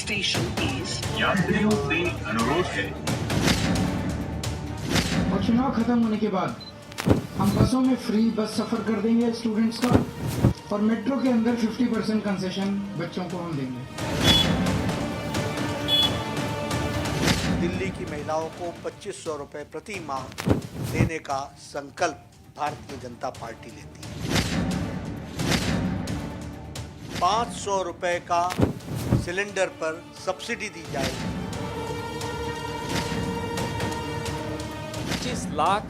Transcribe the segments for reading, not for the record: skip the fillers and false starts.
station is यात्रियों से अनुरोध है। और चुनाव खत्म होने के बाद हम बसों में फ्री बस सफर कर देंगे स्टूडेंट्स का, और मेट्रो के अंदर 50% कंसेशन बच्चों को हम देंगे। दिल्ली की महिलाओं को 2500 रुपए प्रति माह देने का संकल्प भारतीय जनता पार्टी लेती है। 500 रुपए का सिलेंडर पर सब्सिडी दी जाएगी। 25 लाख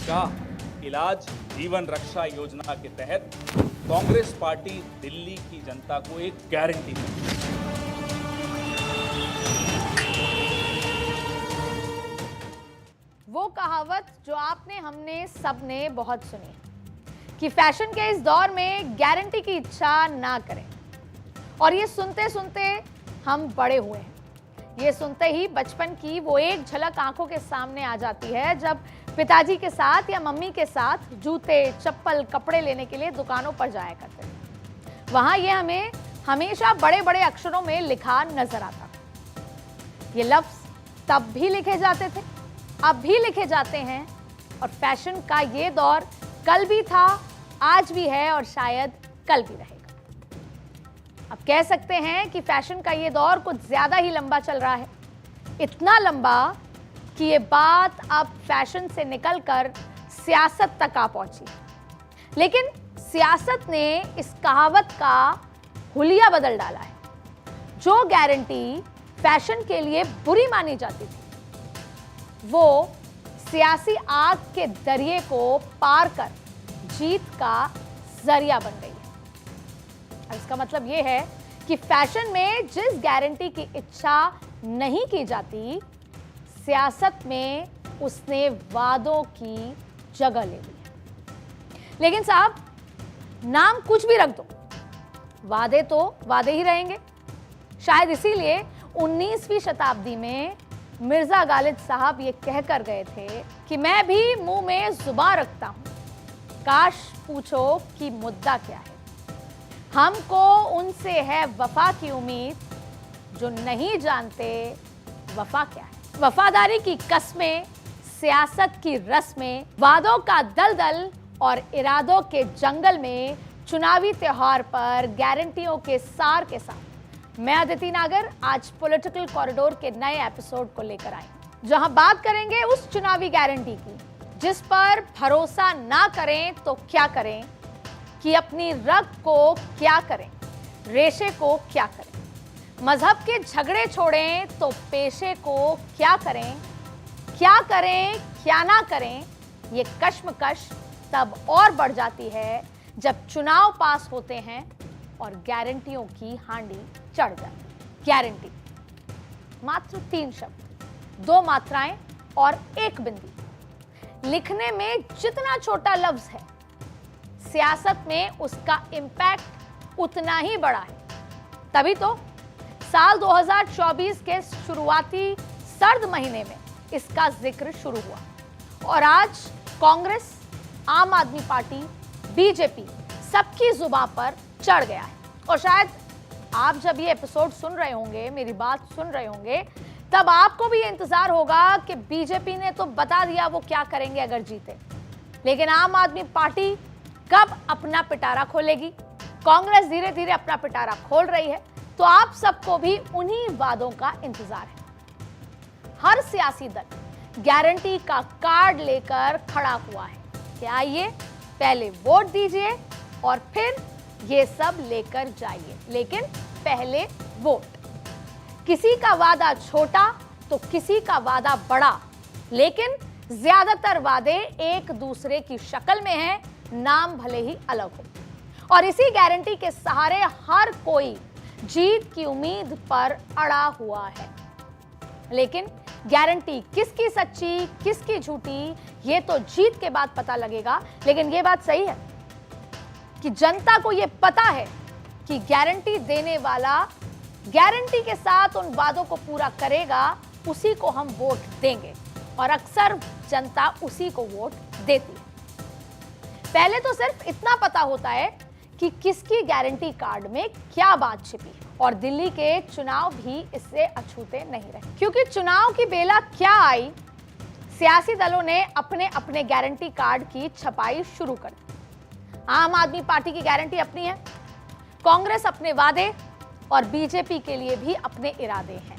का इलाज जीवन रक्षा योजना के तहत कांग्रेस पार्टी दिल्ली की जनता को एक गारंटी देती है। वो कहावत जो आपने हमने सबने बहुत सुनी कि फैशन के इस दौर में गारंटी की इच्छा ना करें, और ये सुनते सुनते हम बड़े हुए हैं। ये सुनते ही बचपन की वो एक झलक आंखों के सामने आ जाती है जब पिताजी के साथ या मम्मी के साथ जूते, चप्पल, कपड़े लेने के लिए दुकानों पर जाया करते थे। वहां ये हमें हमेशा बड़े बड़े अक्षरों में लिखा नजर आता। ये लफ्ज तब भी लिखे जाते थे, अब भी लिखे जाते हैं, और फैशन का ये दौर कल भी था, आज भी है और शायद कल भी रहेगा। अब कह सकते हैं कि फैशन का ये दौर कुछ ज्यादा ही लंबा चल रहा है, इतना लंबा कि ये बात अब फैशन से निकलकर सियासत तक आ पहुंची। लेकिन सियासत ने इस कहावत का हुलिया बदल डाला है। जो गारंटी फैशन के लिए बुरी मानी जाती थी, वो सियासी आग के दरिये को पार कर जीत का जरिया बन गई है। इसका मतलब यह है कि फैशन में जिस गारंटी की इच्छा नहीं की जाती, सियासत में उसने वादों की जगह ले ली है। लेकिन साहब, नाम कुछ भी रख दो, वादे तो वादे ही रहेंगे। शायद इसीलिए 19वीं शताब्दी में मिर्जा गालिब साहब ये कहकर गए थे कि मैं भी मुंह में जुबान रखता हूं, काश पूछो कि मुद्दा क्या है। हमको उनसे है वफा की उम्मीद, जो नहीं जानते वफा क्या है। वफादारी की कस्में, सियासत की रस्में, वादों का दलदल और इरादों के जंगल में चुनावी त्योहार पर गारंटियों के सार के साथ मैं अदिति नागर आज पॉलिटिकल कॉरिडोर के नए एपिसोड को लेकर आई, जहां बात करेंगे उस चुनावी गारंटी की जिस पर भरोसा ना करें तो क्या करें, कि अपनी रग को क्या करें, रेशे को क्या करें, मजहब के झगड़े छोड़ें तो पेशे को क्या करें, क्या ना करें। ये कश्मकश तब और बढ़ जाती है जब चुनाव पास होते हैं और गारंटियों की हांडी चढ़ जाती। गारंटी मात्र 3 शब्द, 2 मात्राएं और 1 बिंदी। लिखने में जितना छोटा लफ्ज है, सियासत में उसका इंपैक्ट उतना ही बड़ा है। तभी तो साल 2024 के शुरुआती सर्द महीने में इसका जिक्र शुरू हुआ, और आज कांग्रेस, आम आदमी पार्टी, बीजेपी सबकी जुबान पर चढ़ गया है। और शायद आप जब ये एपिसोड सुन रहे होंगे, मेरी बात सुन रहे होंगे, तब आपको भी ये इंतजार होगा कि बीजेपी ने तो बता दिया वो क्या करेंगे अगर जीते, लेकिन आम आदमी पार्टी कब अपना पिटारा खोलेगी। कांग्रेस धीरे धीरे अपना पिटारा खोल रही है, तो आप सबको भी उन्हीं वादों का इंतजार है। हर सियासी दल गारंटी का कार्ड लेकर खड़ा हुआ है कि आइए पहले वोट दीजिए और फिर ये सब लेकर जाइए, लेकिन पहले वोट। किसी का वादा छोटा तो किसी का वादा बड़ा, लेकिन ज्यादातर वादे एक दूसरे की शक्ल में हैं, नाम भले ही अलग हो। और इसी गारंटी के सहारे हर कोई जीत की उम्मीद पर अड़ा हुआ है। लेकिन गारंटी किसकी सच्ची, किसकी झूठी, ये तो जीत के बाद पता लगेगा। लेकिन ये बात सही है कि जनता को ये पता है कि गारंटी देने वाला गारंटी के साथ उन वादों को पूरा करेगा, उसी को हम वोट देंगे, और अक्सर जनता उसी को वोट देती है। पहले तो सिर्फ इतना पता होता है कि किसकी गारंटी कार्ड में क्या बात छिपी है, और दिल्ली के चुनाव भी इससे अछूते नहीं रहे, क्योंकि चुनाव की बेला क्या आई, सियासी दलों ने अपने अपने गारंटी कार्ड की छपाई शुरू कर दी। आम आदमी पार्टी की गारंटी अपनी है, कांग्रेस अपने वादे और बीजेपी के लिए भी अपने इरादे हैं।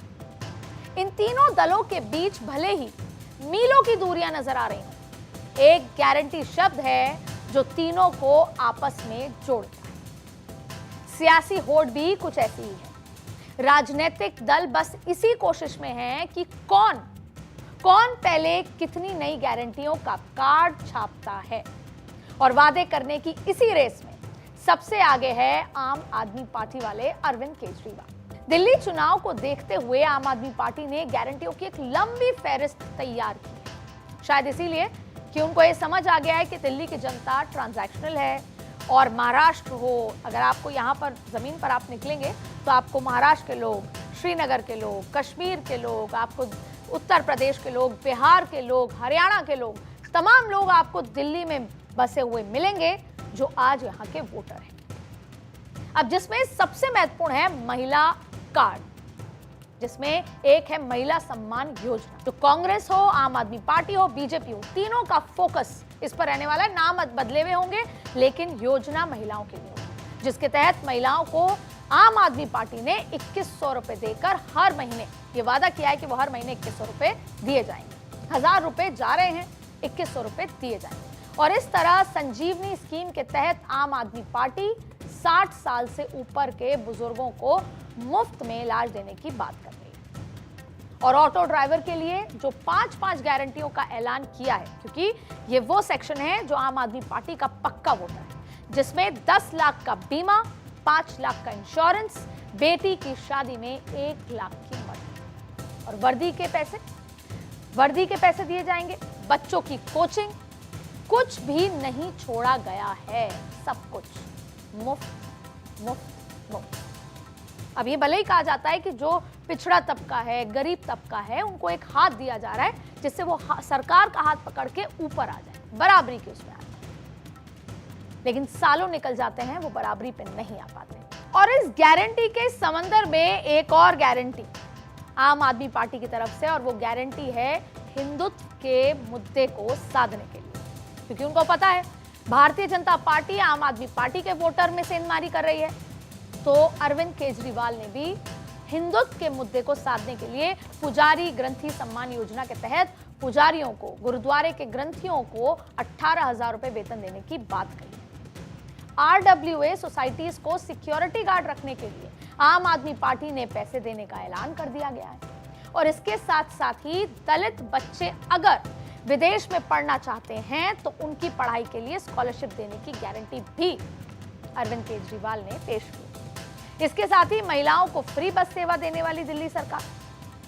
इन तीनों दलों के बीच भले ही मीलों की दूरियां नजर आ रही हैं, एक गारंटी शब्द है जो तीनों को आपस में जोड़ता है। सियासी होड़ भी कुछ ऐसी ही है। राजनीतिक दल बस इसी कोशिश में हैं कि कौन पहले कितनी नई गारंटियों का कार्ड छापता है, और वादे करने की इसी रेस में सबसे आगे है आम आदमी पार्टी वाले अरविंद केजरीवाल। दिल्ली चुनाव को देखते हुए आम आदमी पार्टी ने गारंटियों की एक लंबी फहरिस्त तैयार की है। शायद इसीलिए कि उनको ये समझ आ गया है कि दिल्ली की जनता ट्रांजैक्शनल है, और महाराष्ट्र हो, अगर आपको यहाँ पर जमीन पर आप निकलेंगे तो आपको महाराष्ट्र के लोग, श्रीनगर के लोग, कश्मीर के लोग, आपको उत्तर प्रदेश के लोग, बिहार के लोग, हरियाणा के लोग, तमाम लोग आपको दिल्ली में बसे हुए मिलेंगे जो आज यहाँ के वोटर हैं। अब जिसमें सबसे महत्वपूर्ण है महिला कार्ड, जिसमें एक है महिला सम्मान योजना। तो कांग्रेस हो, आम आदमी पार्टी हो, बीजेपी हो, तीनों का फोकस इस पर रहने वाला है। नाम बदले हुए होंगे लेकिन योजना महिलाओं के लिए होगी, जिसके तहत महिलाओं को आम आदमी पार्टी ने 2100 रुपए देकर हर महीने ये वादा किया है कि वो हर महीने 2100 रुपए दिए जाएंगे। 1000 रुपए जा रहे हैं, 2100 रुपए दिए जाएंगे। और इस तरह संजीवनी स्कीम के तहत आम आदमी पार्टी 60 साल से ऊपर के बुजुर्गों को मुफ्त में इलाज देने की बात कर रही है। और ऑटो ड्राइवर के लिए जो 5-5 गारंटियों का ऐलान किया है, क्योंकि ये वो सेक्शन है जो आम आदमी पार्टी का पक्का वोटर है, जिसमें 10 लाख का बीमा, 5 लाख का इंश्योरेंस, बेटी की शादी में 1 लाख की मदद, और वर्दी के पैसे दिए जाएंगे। बच्चों की कोचिंग, कुछ भी नहीं छोड़ा गया है, सब कुछ मुफ्त मुफ्त मुफ्त। अब ये भले ही कहा जाता है कि जो पिछड़ा तबका है, गरीब तबका है, उनको एक हाथ दिया जा रहा है जिससे वो सरकार का हाथ पकड़ के ऊपर आ जाए, बराबरी के उसमें आ जाए, लेकिन सालों निकल जाते हैं, वो बराबरी पे नहीं आ पाते। और इस गारंटी के समंदर में एक और गारंटी आम आदमी पार्टी की तरफ से, और वो गारंटी है हिंदुत्व के मुद्दे को साधने के लिए, क्योंकि उनको पता है भारतीय जनता पार्टी आम आदमी पार्टी के वोटर में सेंधमारी कर रही है। तो अरविंद केजरीवाल ने भी हिंदुत्व के मुद्दे को साधने के लिए पुजारी ग्रंथी सम्मान योजना के तहत पुजारियों को, गुरुद्वारे के ग्रंथियों को 18,000 रुपए वेतन देने की बात कही। RWA सोसाइटीज को सिक्योरिटी गार्ड रखने के लिए आम आदमी पार्टी ने पैसे देने का ऐलान कर दिया गया है। और इसके साथ साथ ही दलित बच्चे अगर विदेश में पढ़ना चाहते हैं तो उनकी पढ़ाई के लिए स्कॉलरशिप देने की गारंटी भी अरविंद केजरीवाल ने पेश की। इसके साथ ही महिलाओं को फ्री बस सेवा देने वाली दिल्ली सरकार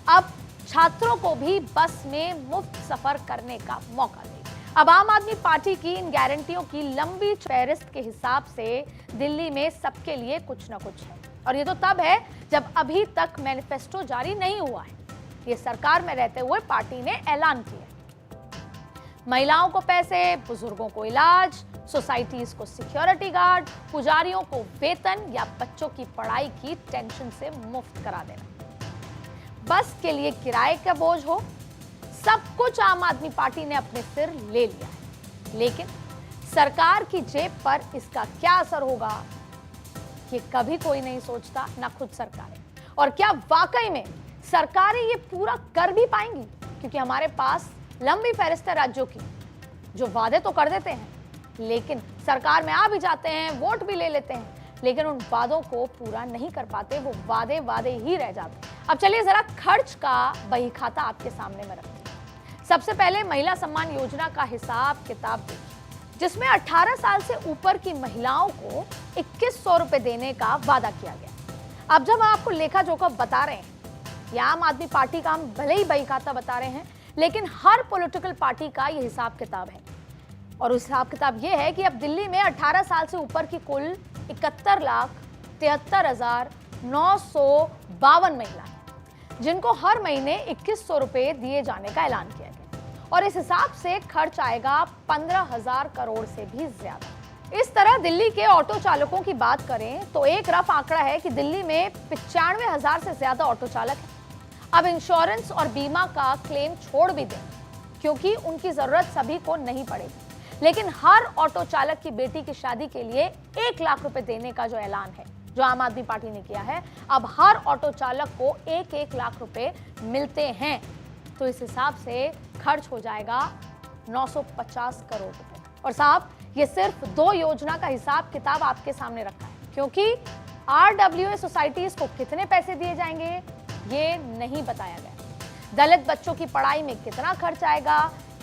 अब छात्रों को भी बस में मुफ्त सफर करने का मौका देगी। अब आम आदमी पार्टी की इन गारंटियों की लंबी फहरिस्त के हिसाब से दिल्ली में सबके लिए कुछ न कुछ है, और ये तो तब है जब अभी तक मैनिफेस्टो जारी नहीं हुआ है। ये सरकार में रहते हुए पार्टी ने ऐलान किया, महिलाओं को पैसे, बुजुर्गों को इलाज, सोसाइटीज को सिक्योरिटी गार्ड, पुजारियों को वेतन या बच्चों की पढ़ाई की टेंशन से मुफ्त करा देना, बस के लिए किराए का बोझ हो, सब कुछ आम आदमी पार्टी ने अपने सिर ले लिया है। लेकिन सरकार की जेब पर इसका क्या असर होगा, ये कभी कोई नहीं सोचता, ना खुद सरकारें। और क्या वाकई में सरकारें ये पूरा कर भी पाएंगी, क्योंकि हमारे पास लंबी फहरिस्त है राज्यों की जो वादे तो कर देते हैं लेकिन सरकार में आ भी जाते हैं, वोट भी ले लेते हैं, लेकिन उन वादों को पूरा नहीं कर पाते, वो वादे ही रह जाते हैं। अब चलिए जरा खर्च का बही खाता आपके सामने में रखते हैं। सबसे पहले महिला सम्मान योजना का हिसाब किताब देखिए, जिसमें 18 साल से ऊपर की महिलाओं को 2100 रुपए देने का वादा किया गया। अब जब हम आपको लेखा जोखा बता रहे हैं, या आम आदमी पार्टी का हम भले ही बही खाता बता रहे हैं, लेकिन हर पॉलिटिकल पार्टी का ये हिसाब किताब है। और उस हिसाब किताब ये है कि अब दिल्ली में 18 साल से ऊपर की कुल 71,73,952 महिलाएं, जिनको हर महीने 2100 रुपए दिए जाने का ऐलान किया गया। और इस हिसाब से खर्च आएगा 15,000 करोड़ से भी ज्यादा। इस तरह दिल्ली के ऑटो चालकों की बात करें तो एक रफ आंकड़ा है कि दिल्ली में 95,000 से ज्यादा ऑटो चालक हैं। अब इंश्योरेंस और बीमा का क्लेम छोड़ भी दें क्योंकि उनकी जरूरत सभी को नहीं पड़ेगी, लेकिन हर ऑटो चालक की बेटी की शादी के लिए 1 लाख रुपए देने का जो ऐलान है, जो आम आदमी पार्टी ने किया है, अब हर ऑटो चालक को 1-1 लाख रुपए मिलते हैं, तो इस हिसाब से खर्च हो जाएगा 950 करोड़ रुपए। और साहब, ये सिर्फ 2 योजना का हिसाब किताब आपके सामने रखा है, क्योंकि RWA सोसाइटीज को कितने पैसे दिए जाएंगे ये नहीं बताया गया। दलित बच्चों की पढ़ाई में कितना खर्च आएगा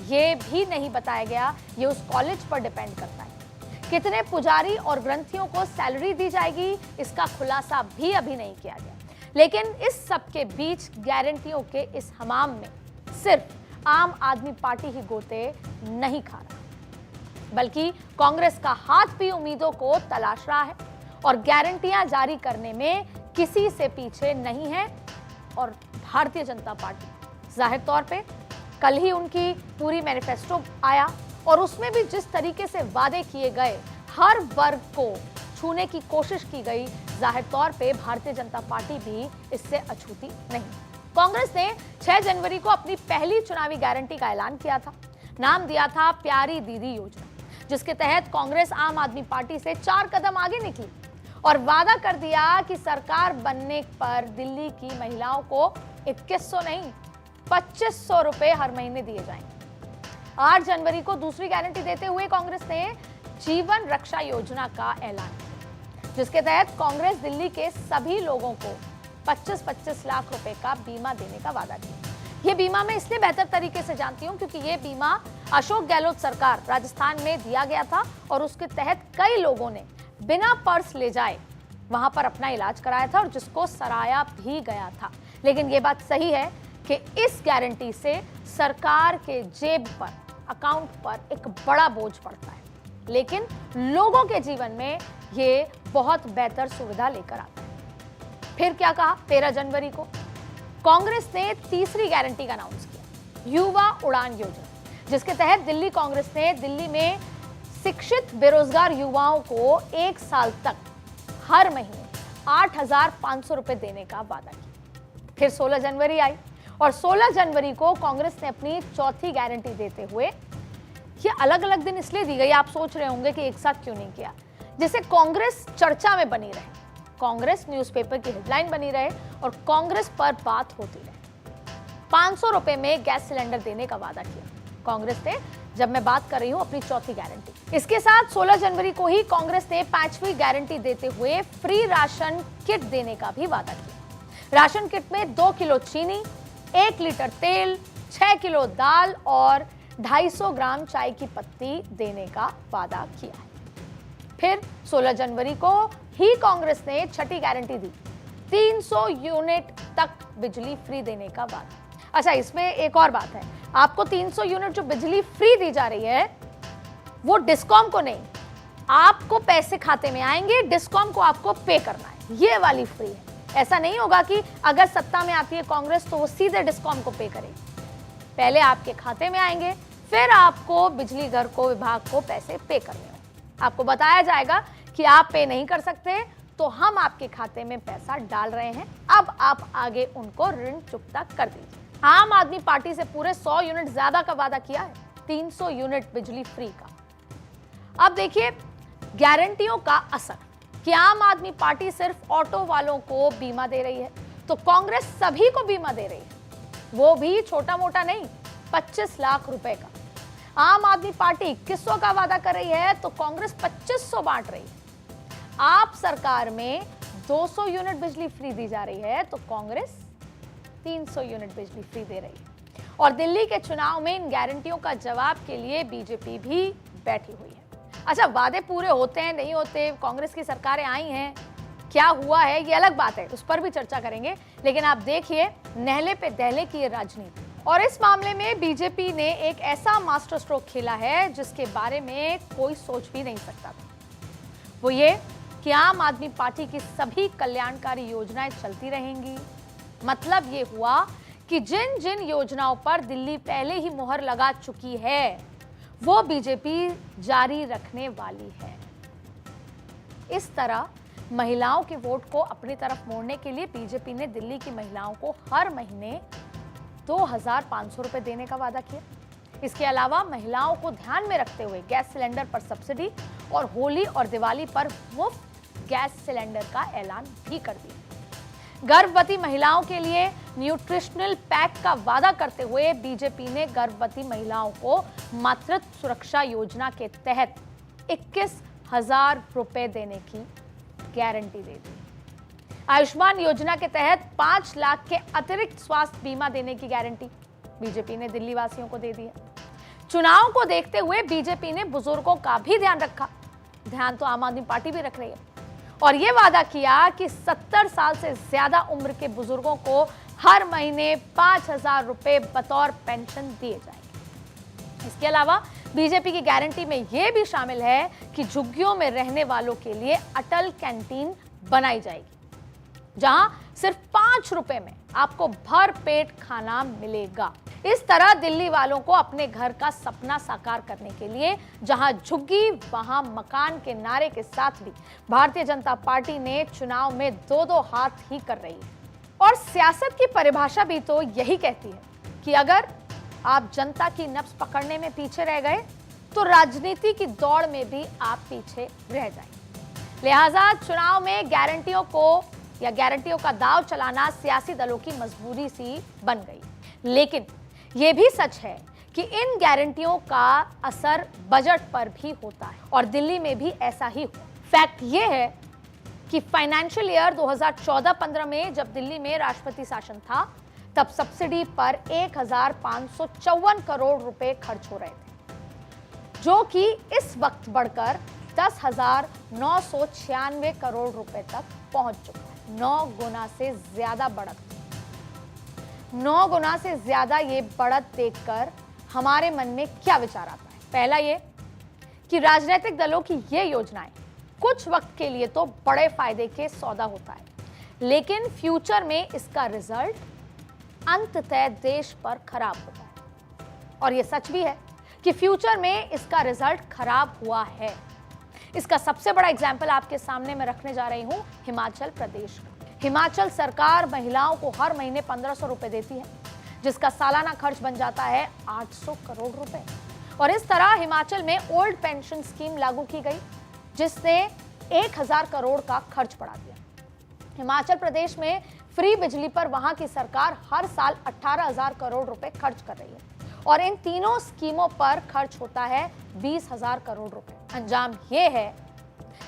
ये भी नहीं बताया गया। ये उस कॉलेज पर डिपेंड करता है। कितने पुजारी और ग्रंथियों को सैलरी दी जाएगी इसका खुलासा भी अभी नहीं किया गया। लेकिन इस सब के बीच गारंटियों के इस हमाम में सिर्फ आम आदमी पार्टी ही गोते नहीं खा रहा, बल्कि कांग्रेस का हाथ भी उम्मीदों को तलाश रहा है और गारंटियां जारी करने में किसी से पीछे नहीं है। और भारतीय जनता पार्टी जाहिर तौर पे कल ही उनकी पूरी मैनिफेस्टो आया और उसमें भी जिस तरीके से वादे किए गए, हर वर्ग को छूने की कोशिश की गई, जाहिर तौर पे भारतीय जनता पार्टी भी इससे अछूती नहीं। कांग्रेस ने 6 जनवरी को अपनी पहली चुनावी गारंटी का ऐलान किया था। नाम दिया था प्यारी दीदी योजना, जिसके तहत कांग्रेस आम आदमी पार्टी से 4 कदम आगे निकली और वादा कर दिया कि सरकार बनने पर दिल्ली की महिलाओं को 2100 नहीं 2500 रुपए हर महीने दिए जाएंगे। 8 जनवरी को दूसरी गारंटी देते हुए कांग्रेस ने जीवन रक्षा योजना का ऐलान किया, जिसके तहत कांग्रेस दिल्ली के सभी लोगों को 25-25 लाख रुपए का बीमा देने का वादा किया। ये बीमा मैं इसलिए बेहतर तरीके से जानती हूँ क्योंकि ये बीमा अशोक गहलोत सरकार राजस्थान में दिया गया था और उसके तहत कई लोगों ने बिना पर्स ले जाए वहां पर अपना इलाज कराया था और जिसको सराहा भी गया था। लेकिन ये बात सही है कि इस गारंटी से सरकार के जेब पर, अकाउंट पर एक बड़ा बोझ पड़ता है, लेकिन लोगों के जीवन में ये बहुत बेहतर सुविधा लेकर आता है। फिर क्या कहा? 13 जनवरी को कांग्रेस ने तीसरी गारंटी का अनाउंस किया, युवा उड़ान योजना, जिसके तहत दिल्ली कांग्रेस ने दिल्ली में शिक्षित बेरोजगार युवाओं को 1 साल तक हर महीने 8,500 रुपए देने का वादा किया। फिर 16 जनवरी आई और 16 जनवरी को कांग्रेस ने अपनी चौथी गारंटी देते हुए, ये अलग अलग दिन इसलिए दी गई, आप सोच रहे होंगे कि एक साथ क्यों नहीं किया, जिससे कांग्रेस चर्चा में बनी रहे, कांग्रेस न्यूज़पेपर की हेडलाइन बनी रहे और कांग्रेस पर बात होती रहे। 500 रुपए में गैस सिलेंडर देने का वादा किया कांग्रेस ने, जब मैं बात कर रही हूं अपनी चौथी गारंटी। इसके साथ 16 जनवरी को ही कांग्रेस ने 5वीं गारंटी देते हुए फ्री राशन किट देने का भी वादा किया। राशन किट में 2 किलो चीनी, 1 लीटर तेल, 6 किलो दाल और 250 ग्राम चाय की पत्ती देने का वादा किया है। फिर 16 जनवरी को ही कांग्रेस ने छठी गारंटी दी, 300 यूनिट तक बिजली फ्री देने का वादा। अच्छा, इसमें एक और बात है, आपको 300 यूनिट जो बिजली फ्री दी जा रही है वो डिस्कॉम को नहीं, आपको पैसे खाते में आएंगे, डिस्कॉम को आपको पे करना है, ये वाली फ्री है। ऐसा नहीं होगा कि अगर सत्ता में आती है कांग्रेस तो वो सीधे डिस्कॉम को पे करेगी, पहले आपके खाते में आएंगे, फिर आपको बिजली घर को, विभाग को पैसे पे करने होंगे। आपको बताया जाएगा कि आप पे नहीं कर सकते तो हम आपके खाते में पैसा डाल रहे हैं, अब आप आगे उनको ऋण चुकता कर दीजिए। आम आदमी पार्टी से पूरे 100 यूनिट ज्यादा का वादा किया है, 300 यूनिट बिजली फ्री का। अब देखिए गारंटियों का असर, कि आम आदमी पार्टी सिर्फ ऑटो वालों को बीमा दे रही है तो कांग्रेस सभी को बीमा दे रही है, वो भी छोटा मोटा नहीं, 25 लाख रुपए का। आम आदमी पार्टी 2100 का वादा कर रही है तो कांग्रेस 2500 बांट रही है। आप सरकार में 200 यूनिट बिजली फ्री दी जा रही है तो कांग्रेस 300 यूनिट बिजली फ्री दे रही है। और दिल्ली के चुनाव में इन गारंटियों का जवाब के लिए बीजेपी भी बैठी हुई है। अच्छा, वादे पूरे होते हैं नहीं होते, कांग्रेस की सरकारें आई हैं, क्या हुआ है ये अलग बात है, उस पर भी चर्चा करेंगे, लेकिन आप देखिए नहले पे दहले की ये राजनीति। और इस मामले में बीजेपी ने एक ऐसा मास्टर स्ट्रोक खेला है जिसके बारे में कोई सोच भी नहीं सकता था। वो ये कि आम आदमी पार्टी की सभी कल्याणकारी योजनाएं चलती रहेंगी। मतलब ये हुआ कि जिन जिन योजनाओं पर दिल्ली पहले ही मुहर लगा चुकी है वो बीजेपी जारी रखने वाली है। इस तरह महिलाओं के वोट को अपनी तरफ मोड़ने के लिए बीजेपी ने दिल्ली की महिलाओं को हर महीने 2,500 रुपए देने का वादा किया। इसके अलावा महिलाओं को ध्यान में रखते हुए गैस सिलेंडर पर सब्सिडी और होली और दिवाली पर मुफ्त गैस सिलेंडर का ऐलान भी कर दिया। गर्भवती महिलाओं के लिए न्यूट्रिशनल पैक का वादा करते हुए बीजेपी ने गर्भवती महिलाओं को मातृत्व सुरक्षा योजना के तहत 21,000 रुपए देने की गारंटी दे दी। आयुष्मान योजना के तहत 5 लाख के अतिरिक्त स्वास्थ्य बीमा देने की गारंटी बीजेपी ने दिल्ली वासियों को दे दी है। चुनाव को देखते हुए बीजेपी ने बुजुर्गों का भी ध्यान रखा। ध्यान तो आम आदमी पार्टी भी रख रही है और यह वादा किया कि 70 साल से ज्यादा उम्र के बुजुर्गों को हर महीने 5,000 रुपए बतौर पेंशन दिए जाएंगे। इसके अलावा बीजेपी की गारंटी में यह भी शामिल है कि झुग्गियों में रहने वालों के लिए अटल कैंटीन बनाई जाएगी, जहां सिर्फ 5 रुपए में आपको भर पेट खाना मिलेगा। इस तरह दिल्ली वालों को अपने घर का सपना साकार करने के लिए जहां झुग्गी वहां मकान के नारे के साथ भी भारतीय जनता पार्टी ने चुनाव में 2-2 हाथ ही कर रही है। और सियासत की परिभाषा भी तो यही कहती है कि अगर आप जनता की नब्ज पकड़ने में पीछे रह गए तो राजनीति की दौड़ में भी आप पीछे रह जाएंगे। लिहाजा चुनाव में गारंटियों का दाव चलाना सियासी दलों की मजबूरी सी बन गई। लेकिन यह भी सच है कि इन गारंटियों का असर बजट पर भी होता है और दिल्ली में भी ऐसा ही हुआ। फैक्ट यह है कि फाइनेंशियल ईयर 2014-15 में जब दिल्ली में राष्ट्रपति शासन था, तब सब्सिडी पर 1,554 करोड़ रुपए खर्च हो रहे थे, जो कि इस वक्त बढ़कर 10,996 करोड़ रुपए तक पहुंच चुका है। 9 गुना से ज्यादा बढ़त। 9 गुना से ज्यादा ये बढ़त देखकर हमारे मन में क्या विचार आता है? पहला ये कि राजनीतिक दलों की ये योजनाएं कुछ वक्त के लिए तो बड़े फायदे के सौदा होता है, लेकिन फ्यूचर में इसका रिजल्ट अंततः देश पर खराब होता है। और ये सच भी है कि फ्यूचर में इसका रिजल्ट खराब हुआ है। इसका सबसे बड़ा एग्जाम्पल आपके सामने मैं रखने जा रही हूं हिमाचल प्रदेश का। हिमाचल सरकार महिलाओं को हर महीने 1,500 रुपए देती है, जिसका सालाना खर्च बन जाता है 800 करोड़ रुपए। और इस तरह हिमाचल में ओल्ड पेंशन स्कीम लागू की गई, जिसने 1,000 करोड़ का खर्च बढ़ा दिया। हिमाचल प्रदेश में फ्री बिजली पर वहां की सरकार हर साल 18,000 करोड़ रुपए खर्च कर रही है और इन तीनों स्कीमों पर खर्च होता है 20,000 करोड़ रुपए। अंजाम यह है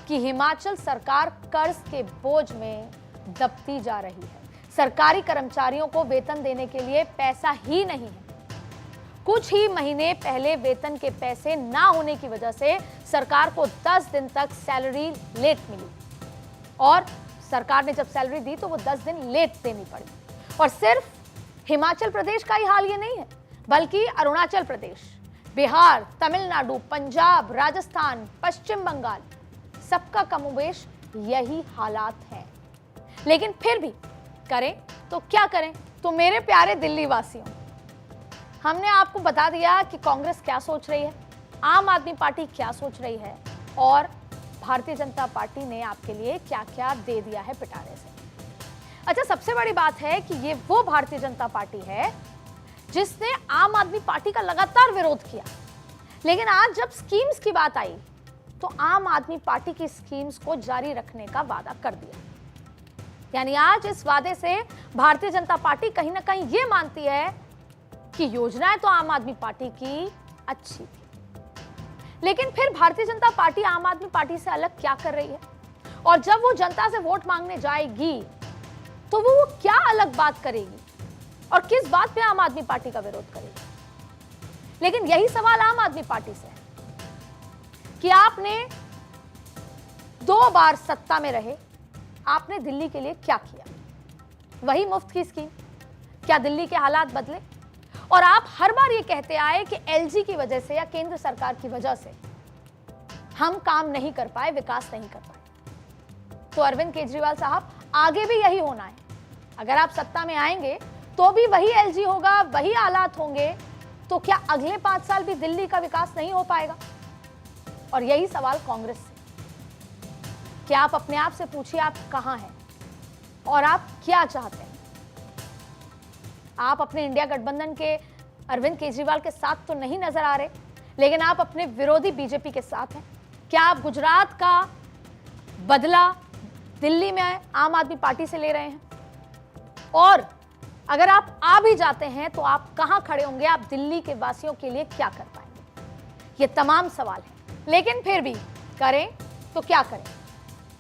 कि हिमाचल सरकार कर्ज के बोझ में दबती जा रही है। सरकारी कर्मचारियों को वेतन देने के लिए पैसा ही नहीं है। कुछ ही महीने पहले वेतन के पैसे ना होने की वजह से सरकार को 10 दिन तक सैलरी लेट मिली और सरकार ने जब सैलरी दी तो वो 10 दिन लेट देनी पड़ी। और सिर्फ हिमाचल प्रदेश का ही हाल ये नहीं है, बल्कि अरुणाचल प्रदेश, बिहार, तमिलनाडु, पंजाब, राजस्थान, पश्चिम बंगाल, सबका कमोबेश यही हालात हैं। लेकिन फिर भी करें तो क्या करें? तो मेरे प्यारे दिल्ली वासियों, हमने आपको बता दिया कि कांग्रेस क्या सोच रही है, आम आदमी पार्टी क्या सोच रही है और भारतीय जनता पार्टी ने आपके लिए क्या क्या दे दिया है पिटारे से। अच्छा, सबसे बड़ी बात है कि ये वो भारतीय जनता पार्टी है जिसने आम आदमी पार्टी का लगातार विरोध किया, लेकिन आज जब स्कीम्स की बात आई तो आम आदमी पार्टी की स्कीम्स को जारी रखने का वादा कर दिया। यानी आज इस वादे से भारतीय जनता पार्टी कहीं ना कहीं ये मानती है कि योजनाएं तो आम आदमी पार्टी की अच्छी थी, लेकिन फिर भारतीय जनता पार्टी आम आदमी पार्टी से अलग क्या कर रही है और जब वो जनता से वोट मांगने जाएगी तो वो क्या अलग बात करेगी और किस बात पे आम आदमी पार्टी का विरोध करेगी। लेकिन यही सवाल आम आदमी पार्टी से है कि आपने 2 बार सत्ता में रहे, आपने दिल्ली के लिए क्या किया? वही मुफ्त की स्कीम। क्या दिल्ली के हालात बदले? और आप हर बार ये कहते आए कि एलजी की वजह से या केंद्र सरकार की वजह से हम काम नहीं कर पाए, विकास नहीं कर पाए। तो अरविंद केजरीवाल साहब, आगे भी यही होना है। अगर आप सत्ता में आएंगे तो भी वही एलजी होगा, वही हालात होंगे, तो क्या अगले 5 साल भी दिल्ली का विकास नहीं हो पाएगा? और यही सवाल कांग्रेस से। कि आप अपने आप से पूछिए आप कहां हैं और आप क्या चाहते हैं। आप अपने इंडिया गठबंधन के अरविंद केजरीवाल के साथ तो नहीं नजर आ रहे, लेकिन आप अपने विरोधी बीजेपी के साथ हैं। क्या आप गुजरात का बदला दिल्ली में आम आदमी पार्टी से ले रहे हैं? और अगर आप आ भी जाते हैं तो आप कहां खड़े होंगे? आप दिल्ली के वासियों के लिए क्या कर पाएंगे? ये तमाम सवाल हैं। लेकिन फिर भी करें तो क्या करें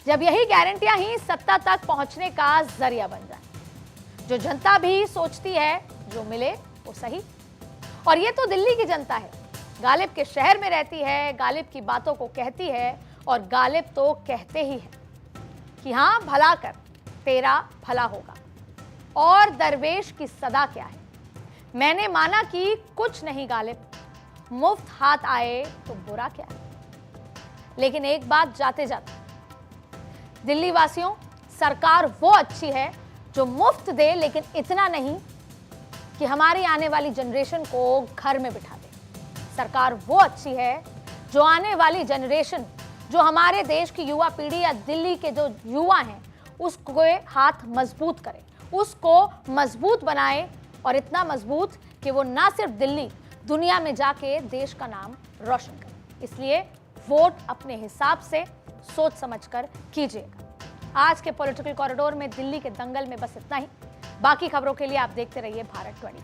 जब यही गारंटियां ही सत्ता तक पहुंचने का जरिया बन जाए। जो जनता भी सोचती है जो मिले वो सही। और ये तो दिल्ली की जनता है, गालिब के शहर में रहती है, गालिब की बातों को कहती है और गालिब तो कहते ही है कि हाँ भला कर तेरा भला होगा। और दरवेश की सदा क्या है? मैंने माना कि कुछ नहीं गालिब, मुफ्त हाथ आए तो बुरा क्या है। लेकिन एक बात जाते जाते, दिल्ली वासियों, सरकार वो अच्छी है जो मुफ्त दे, लेकिन इतना नहीं कि हमारी आने वाली जनरेशन को घर में बिठा दे। सरकार वो अच्छी है जो आने वाली जनरेशन, जो हमारे देश की युवा पीढ़ी या दिल्ली के जो युवा हैं, उसको हाथ मजबूत करे, उसको मजबूत बनाए और इतना मजबूत कि वो ना सिर्फ दिल्ली, दुनिया में जाके देश का नाम रोशन करे। इसलिए वोट अपने हिसाब से सोच समझकर कीजिएगा। आज के पॉलिटिकल कॉरिडोर में दिल्ली के दंगल में बस इतना ही। बाकी खबरों के लिए आप देखते रहिए भारत 24।